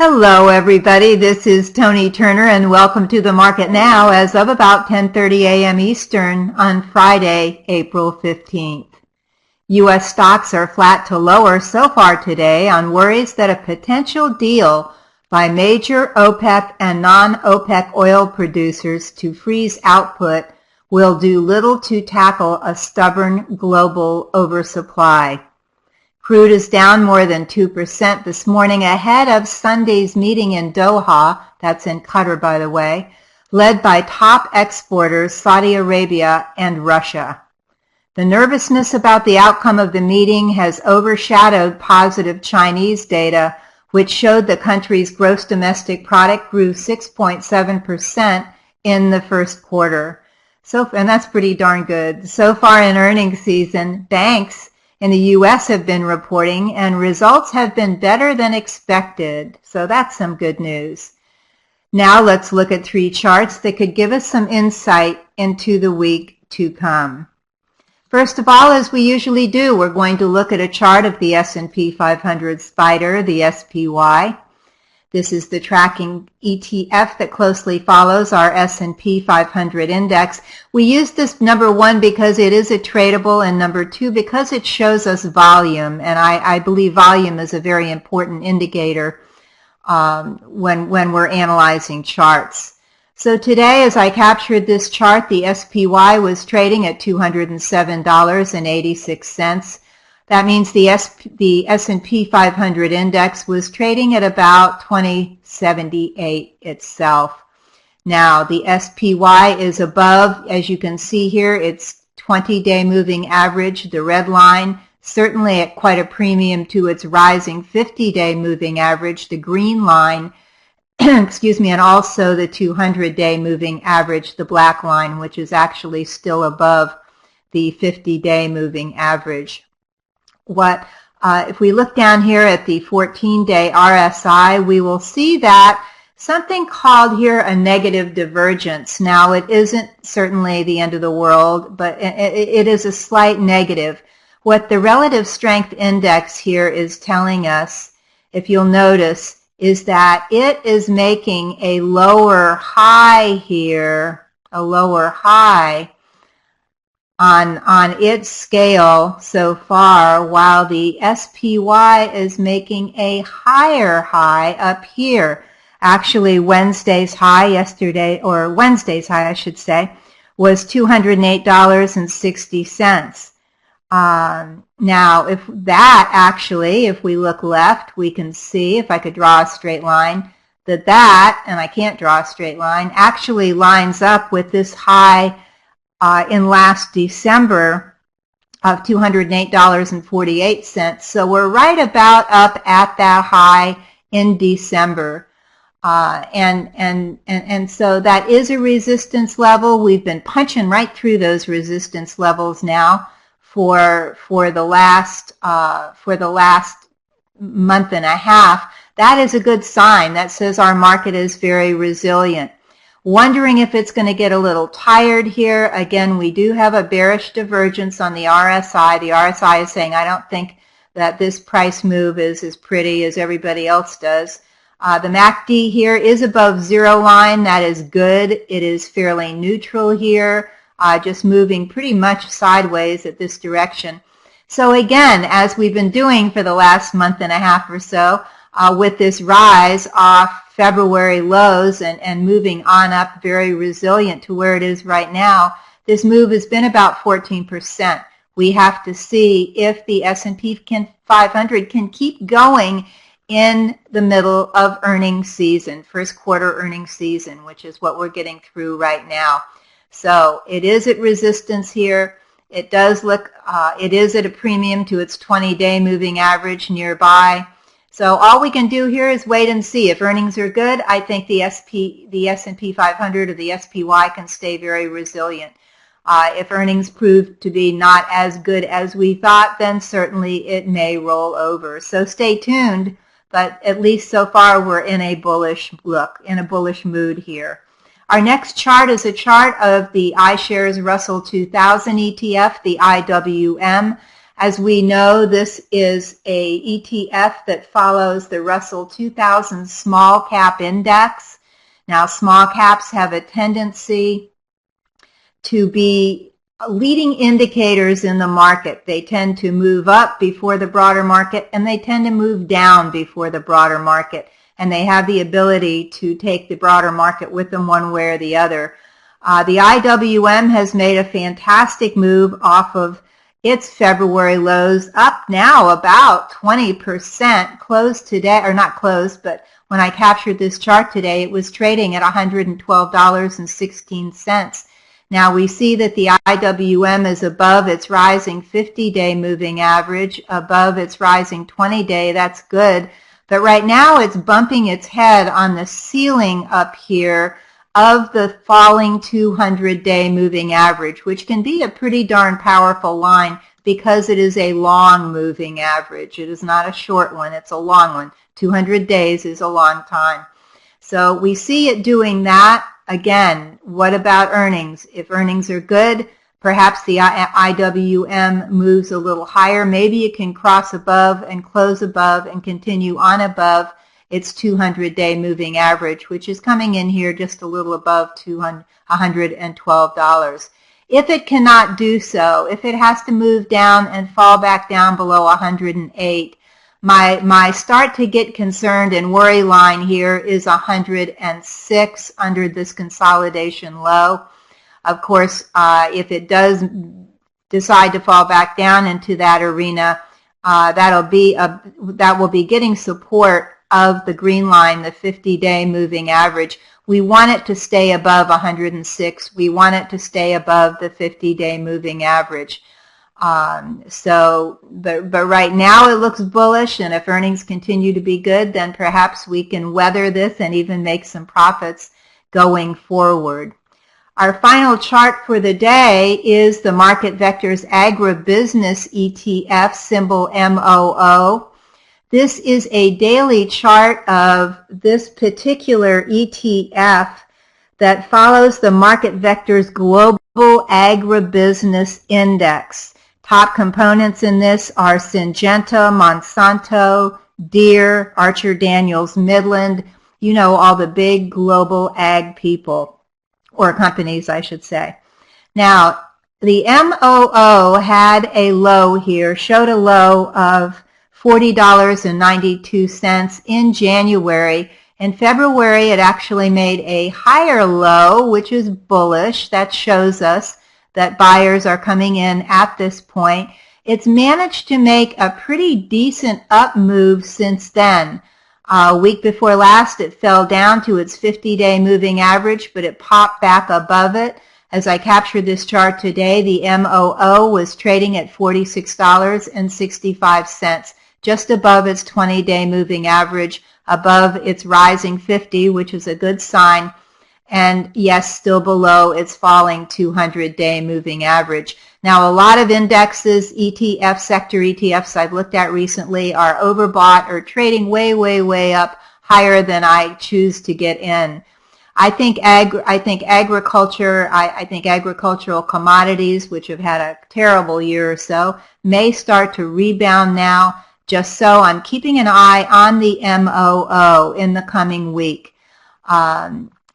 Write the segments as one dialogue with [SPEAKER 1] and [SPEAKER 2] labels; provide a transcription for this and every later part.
[SPEAKER 1] Hello everybody, this is Toni Turner and welcome to the market now as of about 10:30 a.m. Eastern on Friday, April 15th. U.S. stocks are flat to lower so far today on worries that a potential deal by major OPEC and non-OPEC oil producers to freeze output will do little to tackle a stubborn global oversupply. Crude is down more than 2% this morning ahead of Sunday's meeting in Doha, that's in Qatar by the way, led by top exporters Saudi Arabia and Russia. The nervousness about the outcome of the meeting has overshadowed positive Chinese data, which showed the country's gross domestic product grew 6.7% in the first quarter. And that's pretty darn good. So far in earnings season, banks in the U.S. have been reporting, and results have been better than expected. So that's some good news. Now let's look at three charts that could give us some insight into the week to come. First of all, as we usually do, we're going to look at a chart of the S&P 500 SPDR, the SPY. This is the tracking ETF that closely follows our S&P 500 index. We use this number one because it is a tradable, and number two because it shows us volume, and I believe volume is a very important indicator when we're analyzing charts. So today, as I captured this chart, the SPY was trading at $207.86. That means the S&P 500 index was trading at about 2078 itself. Now, the SPY is above, as you can see here, its 20-day moving average, the red line, certainly at quite a premium to its rising 50-day moving average, the green line, excuse me, and also the 200-day moving average, the black line, which is actually still above the 50-day moving average. If we look down here at the 14-day RSI, we will see that something called here a negative divergence. Now, it isn't certainly the end of the world, but it is a slight negative. What the relative strength index here is telling us, if you'll notice, is that it is making a lower high here, a lower high on its scale so far, while the SPY is making a higher high up here. Actually, Wednesday's high yesterday, or Wednesday's high I should say, was $208.60. Now, if we look left, we can see, if I could draw a straight line, that, and I can't draw a straight line, actually lines up with this high in last December of $208.48. So we're right about up at that high in December. And so that is a resistance level. We've been punching right through those resistance levels now for the last month and a half. That is a good sign. That says our market is very resilient. Wondering if it's going to get a little tired here. Again, we do have a bearish divergence on the RSI. The RSI is saying, I don't think that this price move is as pretty as everybody else does. The MACD here is above zero line. That is good. It is fairly neutral here, just moving pretty much sideways at this direction. So again, as we've been doing for the last month and a half or so, with this rise off February lows and moving on up, very resilient to where it is right now, this move has been about 14%. We have to see if the S&P 500 can keep going in the middle of earnings season, first quarter earnings season, which is what we're getting through right now. So it is at resistance here. It does look, it is at a premium to its 20-day moving average nearby. So all we can do here is wait and see. If earnings are good, I think the S&P 500 or the SPY can stay very resilient. If earnings prove to be not as good as we thought, then certainly it may roll over. So stay tuned, but at least so far we're in a bullish look, in a bullish mood here. Our next chart is a chart of the iShares Russell 2000 ETF, the IWM. As we know, this is a ETF that follows the Russell 2000 Small Cap Index. Now, small caps have a tendency to be leading indicators in the market. They tend to move up before the broader market, and they tend to move down before the broader market. And they have the ability to take the broader market with them one way or the other. The IWM has made a fantastic move off of its February lows, up now about 20%, closed today, or not closed, but when I captured this chart today, it was trading at $112.16. Now we see that the IWM is above its rising 50-day moving average, above its rising 20-day. That's good. But right now it's bumping its head on the ceiling up here of the falling 200-day moving average, which can be a pretty darn powerful line because it is a long moving average. It is not a short one, it's a long one. 200 days is a long time. So we see it doing that. Again, what about earnings? If earnings are good, perhaps the IWM moves a little higher. Maybe it can cross above and close above and continue on above its 200-day moving average, which is coming in here just a little above $112. If it cannot do so, if it has to move down and fall back down below 108, my start to get concerned and worry line here is 106 under this consolidation low. Of course, if it does decide to fall back down into that arena, that will be getting support of the green line, the 50-day moving average. We want it to stay above 106. We want it to stay above the 50-day moving average. But right now it looks bullish, and if earnings continue to be good, then perhaps we can weather this and even make some profits going forward. Our final chart for the day is the Market Vectors Agribusiness ETF, symbol MOO. This is a daily chart of this particular ETF that follows the Market Vectors Global Agribusiness Index. Top components in this are Syngenta, Monsanto, Deere, Archer Daniels, Midland, you know, all the big global ag people, or companies, I should say. Now, the MOO had a low here, showed a low of $40.92 in January. In February, it actually made a higher low, which is bullish. That shows us that buyers are coming in at this point. It's managed to make a pretty decent up move since then. A week before last, it fell down to its 50-day moving average, but it popped back above it. As I captured this chart today, the MOO was trading at $46.65, just above its 20-day moving average, above its rising 50, which is a good sign, and yes, still below its falling 200-day moving average. Now, a lot of indexes, ETFs, sector ETFs I've looked at recently are overbought or trading way, way, way up higher than I choose to get in. I think agriculture, I think agricultural commodities, which have had a terrible year or so, may start to rebound now. Just so I'm keeping an eye on the MOO in the coming week.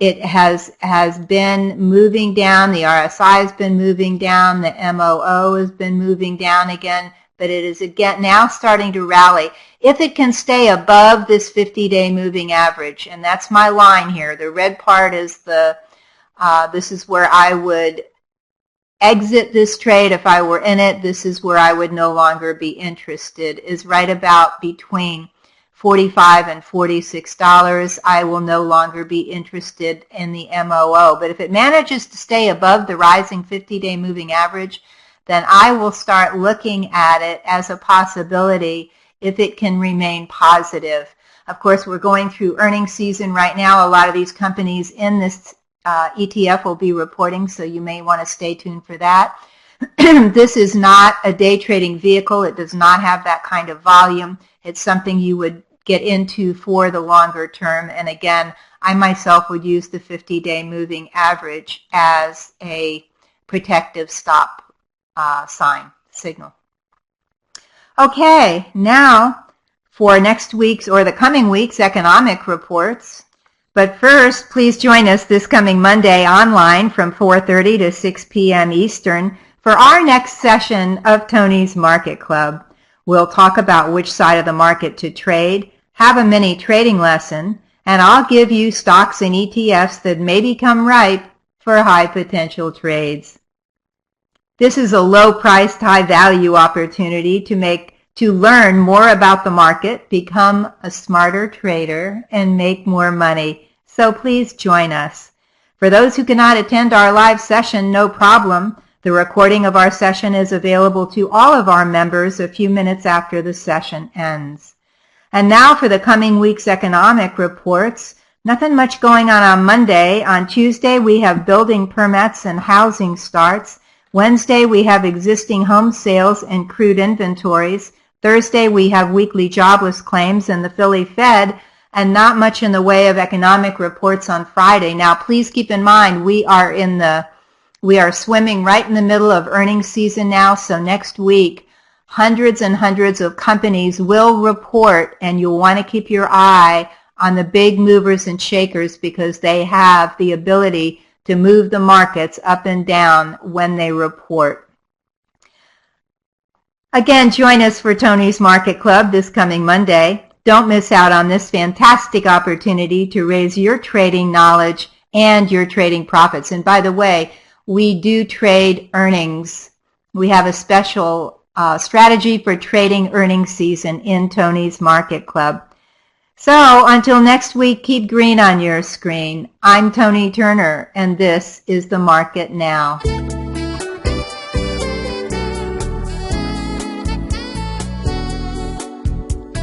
[SPEAKER 1] It has been moving down. The RSI has been moving down. The MOO has been moving down again, but it is again now starting to rally. If it can stay above this 50-day moving average, and that's my line here. The red part is this is where I would exit this trade if I were in it. This is where I would no longer be interested, is right about between $45 and $46. I will no longer be interested in the MOO. But if it manages to stay above the rising 50-day moving average, then I will start looking at it as a possibility if it can remain positive. Of course, we're going through earnings season right now. A lot of these companies in this ETF will be reporting, so you may want to stay tuned for that. This is not a day trading vehicle. It does not have that kind of volume. It's something you would get into for the longer term. And again, I myself would use the 50-day moving average as a protective stop signal. Okay, now for next week's or the coming week's economic reports. But first, please join us this coming Monday online from 4:30 to 6 p.m. Eastern for our next session of Toni's Market Club. We'll talk about which side of the market to trade, have a mini trading lesson, and I'll give you stocks and ETFs that may become ripe for high potential trades. This is a low-priced, high-value opportunity to learn more about the market, become a smarter trader, and make more money. So please join us. For those who cannot attend our live session, no problem. The recording of our session is available to all of our members a few minutes after the session ends. And now for the coming week's economic reports. Nothing much going on Monday. On Tuesday, we have building permits and housing starts. Wednesday, we have existing home sales and crude inventories. Thursday, we have weekly jobless claims and the Philly Fed, and not much in the way of economic reports on Friday. Now, please keep in mind, we are swimming right in the middle of earnings season now, so next week, hundreds and hundreds of companies will report, and you'll want to keep your eye on the big movers and shakers because they have the ability to move the markets up and down when they report. Again, join us for Toni's Market Club this coming Monday. Don't miss out on this fantastic opportunity to raise your trading knowledge and your trading profits. And by the way, we do trade earnings. We have a special strategy for trading earnings season in Toni's Market Club. So until next week, keep green on your screen. I'm Toni Turner, and this is The Market Now.